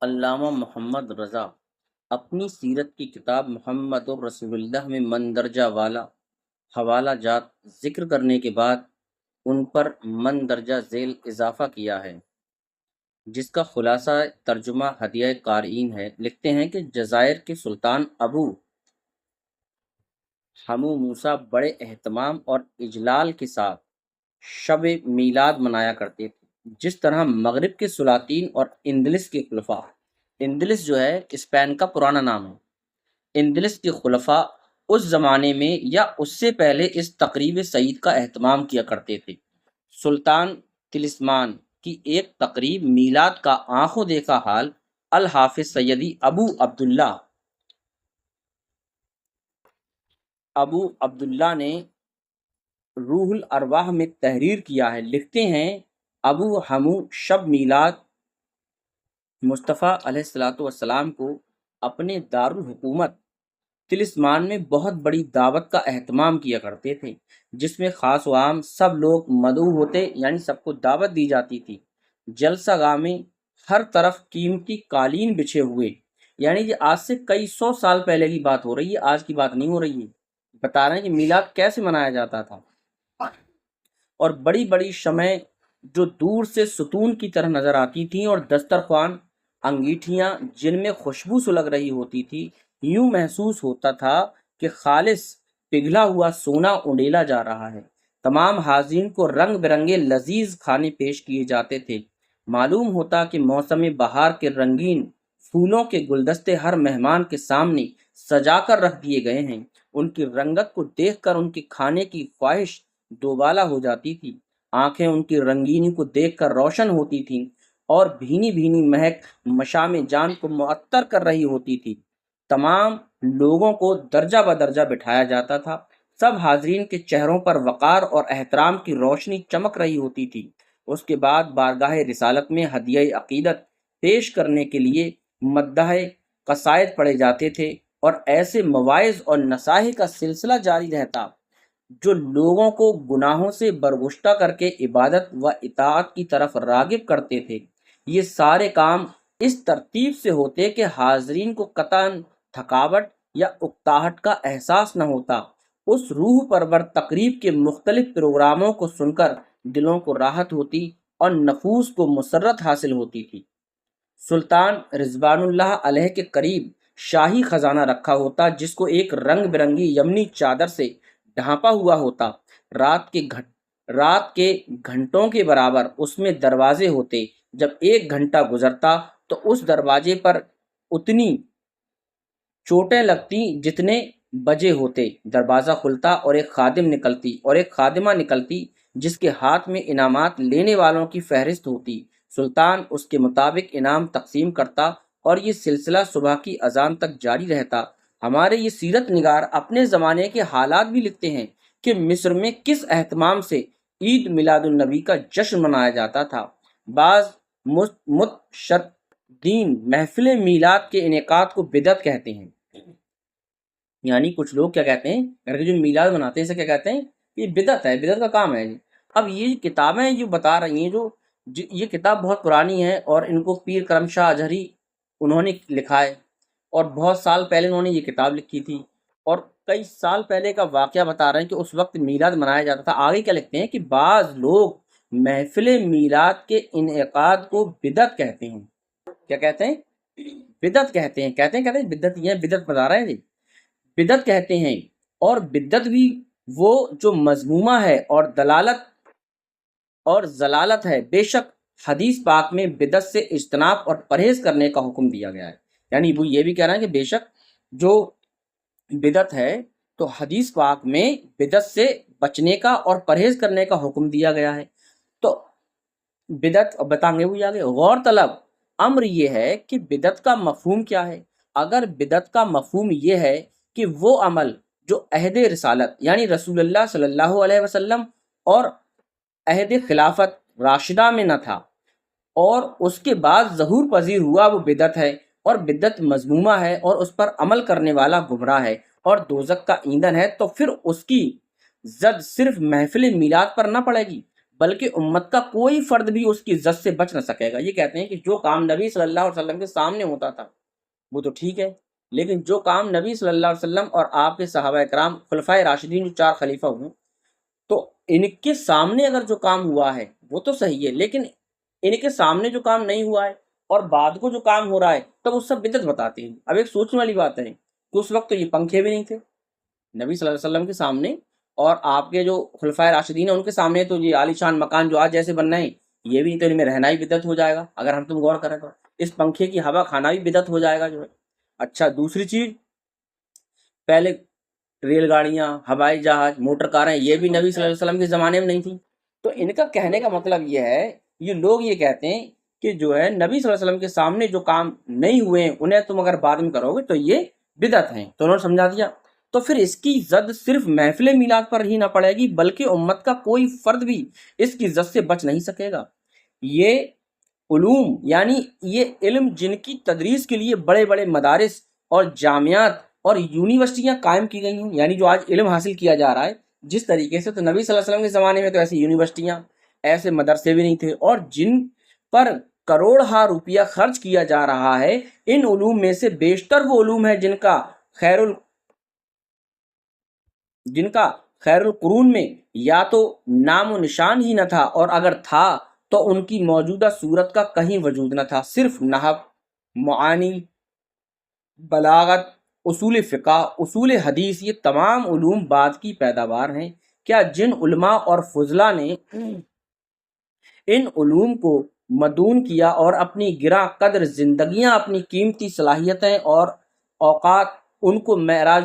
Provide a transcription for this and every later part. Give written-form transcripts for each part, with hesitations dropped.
علامہ محمد رضا اپنی سیرت کی کتاب محمد الرسول اللہ میں مندرجہ والا حوالہ جات ذکر کرنے کے بعد ان پر مندرجہ ذیل اضافہ کیا ہے، جس کا خلاصہ ترجمہ ہدیہ قارئین ہے۔ لکھتے ہیں کہ جزائر کے سلطان ابو حمو موسیٰ بڑے اہتمام اور اجلال کے ساتھ شب میلاد منایا کرتے تھے، جس طرح مغرب کے سلاطین اور اندلس کے خلفاء، اندلس جو ہے اسپین کا پرانا نام ہے، اندلس کے خلفاء اس زمانے میں یا اس سے پہلے اس تقریب سعید کا اہتمام کیا کرتے تھے۔ سلطان طلسمان کی ایک تقریب میلاد کا آنکھوں دیکھا حال الحافظ سیدی ابو عبداللہ نے روح الارواح میں تحریر کیا ہے۔ لکھتے ہیں ابو حمو شب میلاد مصطفیٰ علیہ السلام کو اپنے دارالحکومت طلسمان میں بہت بڑی دعوت کا اہتمام کیا کرتے تھے، جس میں خاص و عام سب لوگ مدعو ہوتے، یعنی سب کو دعوت دی جاتی تھی۔ جلسہ گاہ میں ہر طرف قیمتی قالین بچھے ہوئے، یعنی یہ آج سے کئی سو سال پہلے کی بات ہو رہی ہے، آج کی بات نہیں ہو رہی ہے۔ بتا رہے ہیں کہ میلاد کیسے منایا جاتا تھا، اور بڑی بڑی شمعیں جو دور سے ستون کی طرح نظر آتی تھیں، اور دسترخوان، انگیٹھیاں جن میں خوشبو سلگ رہی ہوتی تھی، یوں محسوس ہوتا تھا کہ خالص پگھلا ہوا سونا اونڈیلا جا رہا ہے۔ تمام حاضرین کو رنگ برنگے لذیذ کھانے پیش کیے جاتے تھے۔ معلوم ہوتا کہ موسم بہار کے رنگین پھولوں کے گلدستے ہر مہمان کے سامنے سجا کر رکھ دیے گئے ہیں۔ ان کی رنگت کو دیکھ کر ان کے کھانے کی خواہش دوبالا ہو جاتی تھی۔ آنکھیں ان کی رنگینی کو دیکھ کر روشن ہوتی تھیں، اور بھینی بھینی مہک مشام جان کو معطر کر رہی ہوتی تھی۔ تمام لوگوں کو درجہ بدرجہ بٹھایا جاتا تھا۔ سب حاضرین کے چہروں پر وقار اور احترام کی روشنی چمک رہی ہوتی تھی۔ اس کے بعد بارگاہ رسالت میں ہدیہ عقیدت پیش کرنے کے لیے مدح قصائد پڑھے جاتے تھے، اور ایسے مواعظ اور نصائح کا سلسلہ جاری رہتا جو لوگوں کو گناہوں سے برگشتہ کر کے عبادت و اطاعت کی طرف راغب کرتے تھے۔ یہ سارے کام اس ترتیب سے ہوتے کہ حاضرین کو قطعاً تھکاوٹ یا اکتاہٹ کا احساس نہ ہوتا۔ اس روح پرور تقریب کے مختلف پروگراموں کو سن کر دلوں کو راحت ہوتی اور نفوس کو مسرت حاصل ہوتی تھی۔ سلطان رضوان اللہ علیہ کے قریب شاہی خزانہ رکھا ہوتا، جس کو ایک رنگ برنگی یمنی چادر سے ڈھانپا ہوا ہوتا۔ رات کے گھنٹوں کے برابر اس میں دروازے ہوتے۔ جب ایک گھنٹہ گزرتا تو اس دروازے پر اتنی چوٹیں لگتی جتنے بجے ہوتے۔ دروازہ کھلتا اور ایک خادمہ نکلتی جس کے ہاتھ میں انعامات لینے والوں کی فہرست ہوتی۔ سلطان اس کے مطابق انعام تقسیم کرتا، اور یہ سلسلہ صبح کی اذان تک جاری رہتا۔ ہمارے یہ سیرت نگار اپنے زمانے کے حالات بھی لکھتے ہیں کہ مصر میں کس اہتمام سے عید میلاد النبی کا جشن منایا جاتا تھا۔ بعض متشددین محفل میلاد کے انعقاد کو بدعت کہتے ہیں، یعنی کچھ لوگ کیا کہتے ہیں، اگر جو میلاد مناتے ہیں اسے کیا کہتے ہیں، یہ بدعت ہے، بدعت کا کام ہے۔ اب یہ کتابیں جو بتا رہی ہیں، یہ کتاب بہت پرانی ہے، اور ان کو پیر کرم شاہ اجہری انہوں نے لکھا ہے، اور بہت سال پہلے انہوں نے یہ کتاب لکھی تھی، اور کئی سال پہلے کا واقعہ بتا رہے ہیں کہ اس وقت میلاد منایا جاتا تھا۔ آگے کیا لکھتے ہیں کہ بعض لوگ محفل میلاد کے انعقاد کو بدعت کہتے ہیں۔ کیا کہتے ہیں؟ بدعت کہتے ہیں، بدعت، یہ بدعت بتا رہے ہیں جی، بدعت کہتے ہیں۔ اور بدعت بھی وہ جو مذمومہ ہے اور دلالت اور ضلالت ہے۔ بے شک حدیث پاک میں بدعت سے اجتناب اور پرہیز کرنے کا حکم دیا گیا ہے، یعنی وہ یہ بھی کہہ رہے ہیں کہ بے شک جو بدعت ہے تو حدیث پاک میں بدعت سے بچنے کا اور پرہیز کرنے کا حکم دیا گیا ہے۔ تو بدعت بتائیں گے وہ آگے۔ غور طلب امر یہ ہے کہ بدعت کا مفہوم کیا ہے۔ اگر بدعت کا مفہوم یہ ہے کہ وہ عمل جو عہد رسالت یعنی رسول اللہ صلی اللہ علیہ وسلم اور عہد خلافت راشدہ میں نہ تھا، اور اس کے بعد ظہور پذیر ہوا، وہ بدعت ہے، اور بدعت مذمومہ ہے، اور اس پر عمل کرنے والا گمراہ ہے اور دوزخ کا ایندھن ہے، تو پھر اس کی زد صرف محفل میلاد پر نہ پڑے گی بلکہ امت کا کوئی فرد بھی اس کی عزت سے بچ نہ سکے گا۔ یہ کہتے ہیں کہ جو کام نبی صلی اللہ علیہ وسلم کے سامنے ہوتا تھا وہ تو ٹھیک ہے، لیکن جو کام نبی صلی اللہ علیہ وسلم اور آپ کے صحابہ کرام خلفائے راشدین جو 4 خلیفہ ہوئے، تو ان کے سامنے اگر جو کام ہوا ہے وہ تو صحیح ہے، لیکن ان کے سامنے جو کام نہیں ہوا ہے اور بعد کو جو کام ہو رہا ہے تب اس سب بدعت بتاتے ہیں۔ اب ایک سوچنے والی بات ہے کہ اس وقت تو یہ پنکھے بھی نہیں تھے نبی صلی اللہ علیہ وسلم کے سامنے، اور آپ کے جو خلفائے راشدین ہیں ان کے سامنے تو یہ عالی شان مکان جو آج جیسے بن رہے ہیں یہ بھی، تو ان میں رہنا ہی بدعت ہو جائے گا اگر ہم تم غور کریں تو، اس پنکھے کی ہوا کھانا بھی بدعت ہو جائے گا جو ہے۔ اچھا، دوسری چیز، پہلے ریل گاڑیاں، ہوائی جہاز، موٹر کاریں یہ بھی نبی صلی اللہ علیہ وسلم کے زمانے میں نہیں تھی۔ تو ان کا کہنے کا مطلب یہ ہے، یہ لوگ یہ کہتے ہیں کہ جو ہے نبی صلی اللہ علیہ وسلم کے سامنے جو کام نہیں ہوئے ہیں انہیں تم اگر بعد میں کرو گے تو یہ بدعت ہیں۔ تو انہوں نے سمجھا دیا، تو پھر اس کی زد صرف محفل میلاد پر ہی نہ پڑے گی بلکہ امت کا کوئی فرد بھی اس کی زد سے بچ نہیں سکے گا۔ یہ علوم یعنی یہ علم جن کی تدریس کے لیے بڑے بڑے مدارس اور جامعات اور یونیورسٹیاں قائم کی گئی ہیں، یعنی جو آج علم حاصل کیا جا رہا ہے جس طریقے سے، تو نبی صلی اللہ علیہ وسلم کے زمانے میں تو ایسی یونیورسٹیاں، ایسے مدرسے بھی نہیں تھے، اور جن پر کروڑ ہا روپیہ خرچ کیا جا رہا ہے، ان علوم میں سے بیشتر وہ علوم ہے جن کا خیر القرون میں یا تو نام و نشان ہی نہ تھا، اور اگر تھا تو ان کی موجودہ صورت کا کہیں وجود نہ تھا۔ صرف نحو، معانی، بلاغت، اصول فقہ، اصول حدیث، یہ تمام علوم بعد کی پیداوار ہیں۔ کیا جن علماء اور فضلاء نے ان علوم کو مدون کیا اور اپنی گراں قدر زندگیاں، اپنی قیمتی صلاحیتیں اور اوقات ان کو معراج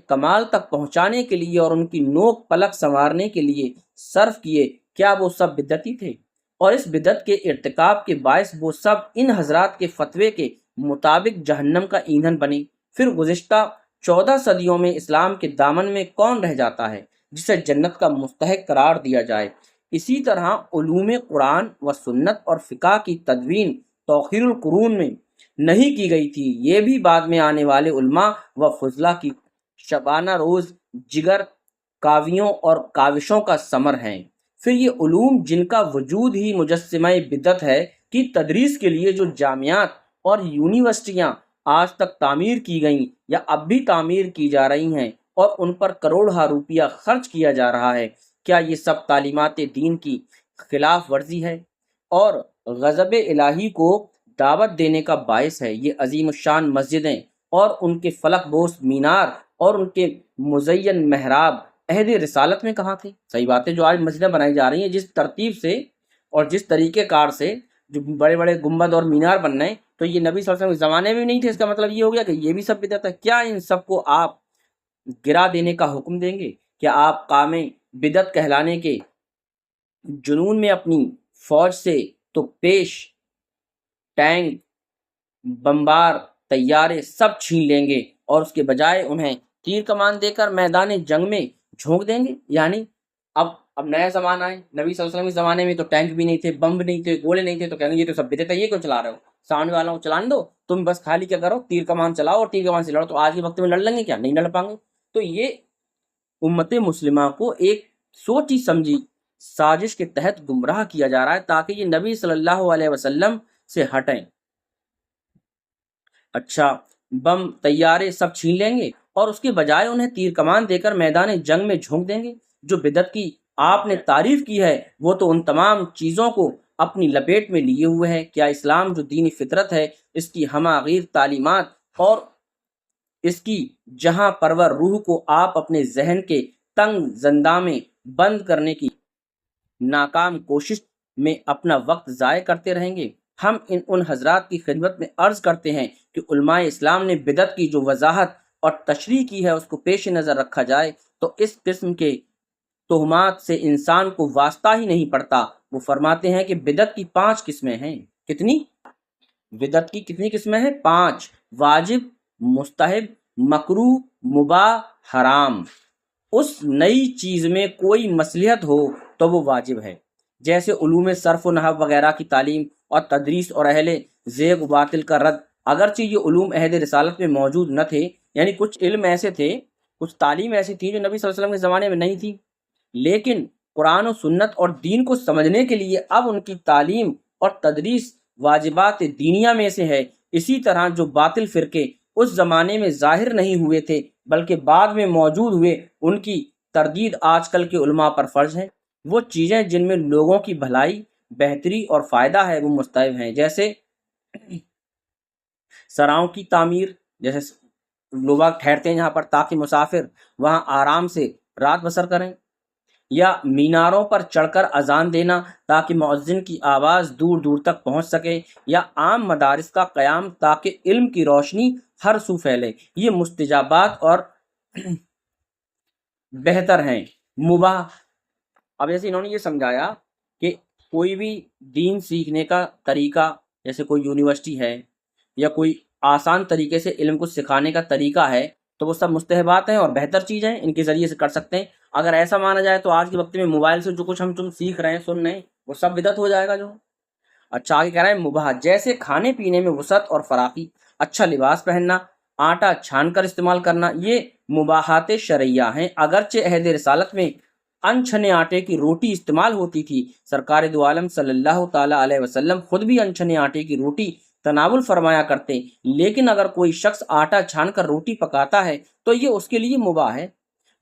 کمال تک پہنچانے کے لیے اور ان کی نوک پلک سنوارنے کے لیے صرف کیے، کیا وہ سب بدعتی تھے؟ اور اس بدعت کے ارتکاب کے باعث وہ سب ان حضرات کے فتوے کے مطابق جہنم کا ایندھن بنے؟ پھر گزشتہ 14 صدیوں میں اسلام کے دامن میں کون رہ جاتا ہے جسے جنت کا مستحق قرار دیا جائے؟ اسی طرح علوم قرآن و سنت اور فقہ کی تدوین تأخیر القرون میں نہیں کی گئی تھی، یہ بھی بعد میں آنے والے علماء و فضلاء کی شبانہ روز جگر کاویوں اور کاوشوں کا ثمر ہیں۔ پھر یہ علوم جن کا وجود ہی مجسمہ بدعت ہے کی تدریس کے لیے جو جامعات اور یونیورسٹیاں آج تک تعمیر کی گئیں یا اب بھی تعمیر کی جا رہی ہیں اور ان پر کروڑ ہا روپیہ خرچ کیا جا رہا ہے، کیا یہ سب تعلیمات دین کی خلاف ورزی ہے اور غضب الہی کو دعوت دینے کا باعث ہے؟ یہ عظیم الشان مسجدیں اور ان کے فلک بوس مینار اور ان کے مزین محراب عہد رسالت میں کہاں تھے؟ صحیح بات ہے، جو آج مسجدیں بنائی جا رہی ہیں جس ترتیب سے اور جس طریقے کار سے، جو بڑے بڑے گنبد اور مینار بن رہے ہیں، تو یہ نبی صلی اللہ علیہ وسلم کے زمانے میں نہیں تھے۔ اس کا مطلب یہ ہو گیا کہ یہ بھی سب بدعت ہے۔ کیا ان سب کو آپ گرا دینے کا حکم دیں گے؟ کیا آپ قام بدعت کہلانے کے جنون میں اپنی فوج سے تو پیش ٹینک، بمبار، طیارے سب چھین لیں گے اور اس کے بجائے انہیں تیر کمان دے کر میدان جنگ میں جھونک دیں گے؟ یعنی اب نیا زمانہ ہے، نبی صلی اللہ علیہ وسلم کے زمانے میں تو ٹینک بھی نہیں تھے، بم بھی نہیں تھے، گولے نہیں تھے، تو کہیں گے یہ تو سب بدعت ہے، یہ کیوں چلا رہے ہو؟ سامنے والوں کو چلانے دو، تم بس خالی کیا کرو، تیر کمان چلاؤ اور تیر کمان سے لڑو۔ تو آج کے وقت میں لڑ لیں گے کیا؟ نہیں لڑ پائیں گے۔ تو یہ امت مسلمہ کو ایک سوچی سمجھی سازش کے تحت گمراہ کیا جا رہا ہے تاکہ یہ نبی صلی اللہ علیہ وسلم سے ہٹیں۔ اچھا، بم، طیارے سب چھین لیں گے اور اس کے بجائے انہیں تیر کمان دے کر میدان جنگ میں جھونک دیں گے۔ جو بدعت کی آپ نے تعریف کی ہے وہ تو ان تمام چیزوں کو اپنی لپیٹ میں لیے ہوئے ہے۔ کیا اسلام جو دینی فطرت ہے، اس کی ہمہ گیر تعلیمات اور اس کی جہاں پرور روح کو آپ اپنے ذہن کے تنگ زنداں میں بند کرنے کی ناکام کوشش میں اپنا وقت ضائع کرتے رہیں گے؟ ہم ان حضرات کی خدمت میں عرض کرتے ہیں کہ علماء اسلام نے بدعت کی جو وضاحت اور تشریح کی ہے اس کو پیش نظر رکھا جائے تو اس قسم کے تہمات سے انسان کو واسطہ ہی نہیں پڑتا۔ وہ فرماتے ہیں کہ بدعت کی 5 قسمیں ہیں۔ کتنی؟ بدعت کی کتنی قسمیں ہیں؟ 5۔ واجب، مستحب، مکروہ، مباح، حرام۔ اس نئی چیز میں کوئی مصلحت ہو تو وہ واجب ہے، جیسے علوم صرف و نحو وغیرہ کی تعلیم اور تدریس اور اہل زیغ و باطل کا رد۔ اگرچہ یہ علوم عہد رسالت میں موجود نہ تھے، یعنی کچھ علم ایسے تھے، کچھ تعلیم ایسی تھی جو نبی صلی اللہ علیہ وسلم کے زمانے میں نہیں تھی، لیکن قرآن و سنت اور دین کو سمجھنے کے لیے اب ان کی تعلیم اور تدریس واجبات دینیہ میں سے ہے۔ اسی طرح جو باطل فرقے اس زمانے میں ظاہر نہیں ہوئے تھے بلکہ بعد میں موجود ہوئے، ان کی تردید آج کل کے علماء پر فرض ہے۔ وہ چیزیں جن میں لوگوں کی بھلائی، بہتری اور فائدہ ہے وہ مستحب ہیں، جیسے سراؤں کی تعمیر، جیسے لوگ ٹھہرتے ہیں یہاں پر تاکہ مسافر وہاں آرام سے رات بسر کریں، یا میناروں پر چڑھ کر اذان دینا تاکہ مؤذن کی آواز دور دور تک پہنچ سکے، یا عام مدارس کا قیام تاکہ علم کی روشنی ہر سو پھیلے۔ یہ مستجابات اور بہتر ہیں۔ مباح، اب جیسے انہوں نے یہ سمجھایا کہ کوئی بھی دین سیکھنے کا طریقہ، جیسے کوئی یونیورسٹی ہے یا کوئی آسان طریقے سے علم کو سکھانے کا طریقہ ہے، تو وہ سب مستحبات ہیں اور بہتر چیزیں ہیں، ان کے ذریعے سے کر سکتے ہیں۔ اگر ایسا مانا جائے تو آج کے وقت میں موبائل سے جو کچھ تم سیکھ رہے ہیں، سن رہے ہیں، وہ سب بدعت ہو جائے گا جو۔ اچھا آگے کہہ رہے ہیں مباح، جیسے کھانے پینے میں وسعت اور فراخی، اچھا لباس پہننا، آٹا چھان کر استعمال کرنا، یہ مباحات شرعیہ ہیں۔ اگرچہ عہد رسالت میں ان چھنے آٹے کی روٹی استعمال ہوتی تھی، سرکار دو عالم صلی اللہ تعالیٰ علیہ وسلم خود بھی ان چھنے آٹے کی روٹی تناول فرمایا کرتے، لیکن اگر کوئی شخص آٹا چھان کر روٹی پکاتا ہے تو یہ اس کے لیے مباح ہے،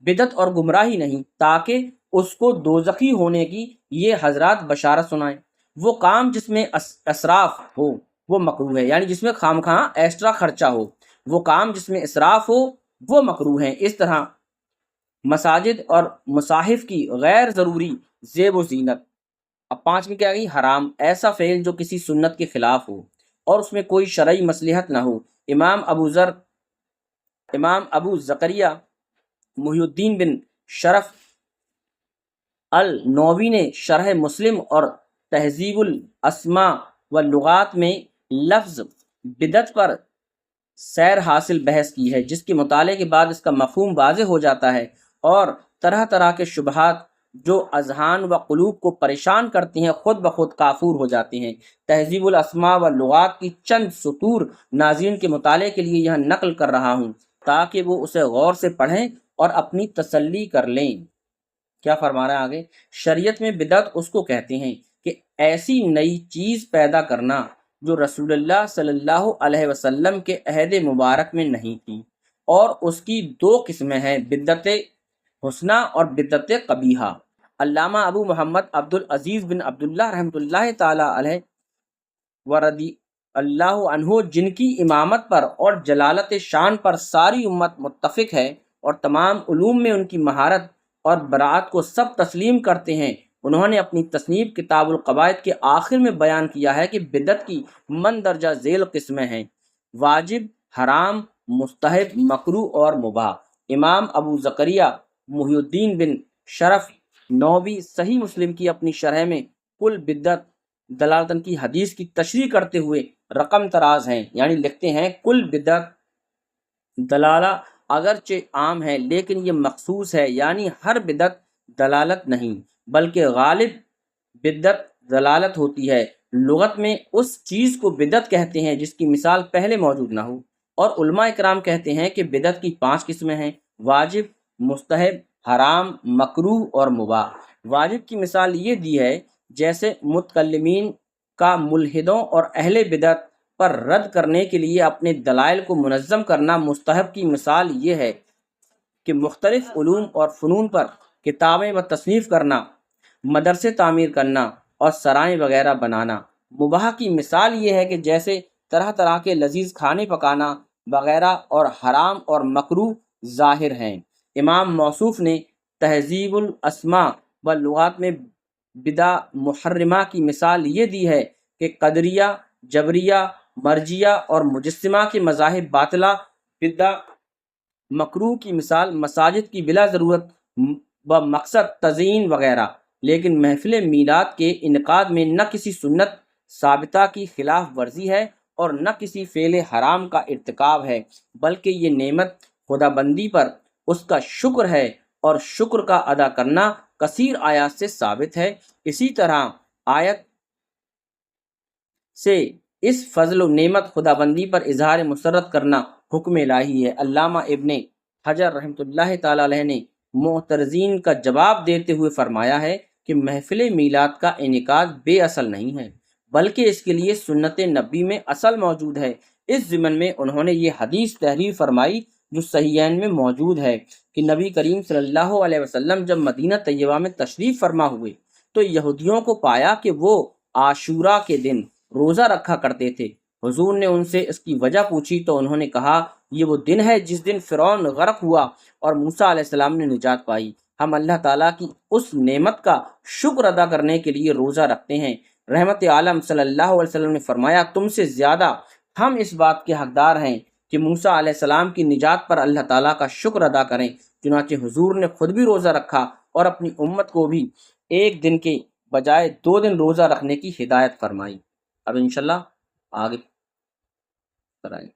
بدعت اور گمراہی نہیں، تاکہ اس کو دوزخی ہونے کی یہ حضرات بشارت سنائیں۔ وہ کام جس میں اسراف ہو وہ مکروہ ہے، یعنی جس میں خامخواہ ایکسٹرا خرچہ ہو، وہ کام جس میں اسراف ہو وہ مکروہ ہیں۔ اس طرح مساجد اور مصاحف کی غیر ضروری زیب و زینت۔ اب پانچویں کیا گئی؟ حرام، ایسا فعل جو کسی سنت کے خلاف ہو اور اس میں کوئی شرعی مصلحت نہ ہو۔ امام ابو زکریا محی الدین بن شرف النووی نے شرح مسلم اور تہذیب الاسماء واللغات میں لفظ بدعت پر سیر حاصل بحث کی ہے، جس کے مطالعے کے بعد اس کا مفہوم واضح ہو جاتا ہے اور طرح طرح کے شبہات جو اذہان و قلوب کو پریشان کرتی ہیں خود بخود کافور ہو جاتی ہیں۔ تہذیب الاسماء واللغات کی چند سطور ناظرین کے مطالعے کے لیے یہاں نقل کر رہا ہوں تاکہ وہ اسے غور سے پڑھیں اور اپنی تسلی کر لیں۔ کیا فرما رہا ہے آگے؟ شریعت میں بدعت اس کو کہتے ہیں کہ ایسی نئی چیز پیدا کرنا جو رسول اللہ صلی اللہ علیہ وسلم کے عہد مبارک میں نہیں تھی، اور اس کی دو قسمیں ہیں، بدعت حسنہ اور بدعت قبیحہ۔ علامہ ابو محمد عبد العزیز بن عبداللہ رحمۃ اللہ تعالیٰ علیہ ورضی اللہ عنہ، جن کی امامت پر اور جلالت شان پر ساری امت متفق ہے اور تمام علوم میں ان کی مہارت اور براعت کو سب تسلیم کرتے ہیں، انہوں نے اپنی تصنیف کتاب القواعد کے آخر میں بیان کیا ہے کہ بدعت کی مندرجہ ذیل قسمیں ہیں: واجب، حرام، مستحب، مکروہ اور مباح۔ امام ابو زکریا محی الدین بن شرف نووی صحیح مسلم کی اپنی شرح میں کل بدعت دلالتن کی حدیث کی تشریح کرتے ہوئے رقم تراز ہیں، یعنی لکھتے ہیں کل بدعت دلالہ اگرچہ عام ہے لیکن یہ مخصوص ہے، یعنی ہر بدعت دلالت نہیں بلکہ غالب بدعت دلالت ہوتی ہے۔ لغت میں اس چیز کو بدعت کہتے ہیں جس کی مثال پہلے موجود نہ ہو، اور علماء اکرام کہتے ہیں کہ بدعت کی 5 قسمیں ہیں: واجب، مستحب، حرام، مکروہ اور مباح۔ واجب کی مثال یہ دی ہے جیسے متکلمین کا ملحدوں اور اہل بدعت پر رد کرنے کے لیے اپنے دلائل کو منظم کرنا۔ مستحب کی مثال یہ ہے کہ مختلف علوم اور فنون پر کتابیں و تصنیف کرنا، مدرسے تعمیر کرنا اور سرائیں وغیرہ بنانا۔ مباح کی مثال یہ ہے کہ جیسے طرح طرح کے لذیذ کھانے پکانا وغیرہ، اور حرام اور مکروہ ظاہر ہیں۔ امام موصوف نے تہذیب الاسماء واللغات میں بدع محرمہ کی مثال یہ دی ہے کہ قدریہ، جبریہ، مرجیہ اور مجسمہ کے مذاہب باطلہ بدع۔ مکروہ کی مثال مساجد کی بلا ضرورت و مقصد تزئین وغیرہ، لیکن محفل میلاد کے انعقاد میں نہ کسی سنت ثابتہ کی خلاف ورزی ہے اور نہ کسی فعل حرام کا ارتکاب ہے، بلکہ یہ نعمت خدا بندی پر اس کا شکر ہے، اور شکر کا ادا کرنا کثیر آیات سے ثابت ہے۔ اسی طرح آیت سے اس فضل و نعمت خدا بندی پر اظہار مسرت کرنا حکم الہی ہے۔ علامہ ابن حجر رحمۃ اللہ تعالیٰ علیہ نے معترضین کا جواب دیتے ہوئے فرمایا ہے کہ محفل میلاد کا انعقاد بے اصل نہیں ہے، بلکہ اس کے لیے سنت نبی میں اصل موجود ہے۔ اس ضمن میں انہوں نے یہ حدیث تحریر فرمائی جو صحیحین میں موجود ہے کہ نبی کریم صلی اللہ علیہ وسلم جب مدینہ طیبہ میں تشریف فرما ہوئے تو یہودیوں کو پایا کہ وہ عاشورہ کے دن روزہ رکھا کرتے تھے۔ حضور نے ان سے اس کی وجہ پوچھی تو انہوں نے کہا، یہ وہ دن ہے جس دن فرعون غرق ہوا اور موسیٰ علیہ السلام نے نجات پائی۔ ہم اللہ تعالیٰ کی اس نعمت کا شکر ادا کرنے کے لیے روزہ رکھتے ہیں۔ رحمت عالم صلی اللہ علیہ وسلم نے فرمایا، تم سے زیادہ ہم اس بات کے حقدار ہیں کہ موسیٰ علیہ السلام کی نجات پر اللہ تعالیٰ کا شکر ادا کریں۔ چنانچہ حضور نے خود بھی روزہ رکھا اور اپنی امت کو بھی ایک دن کے بجائے 2 دن روزہ رکھنے کی ہدایت فرمائی۔ اب انشاءاللہ آگے کرائیں۔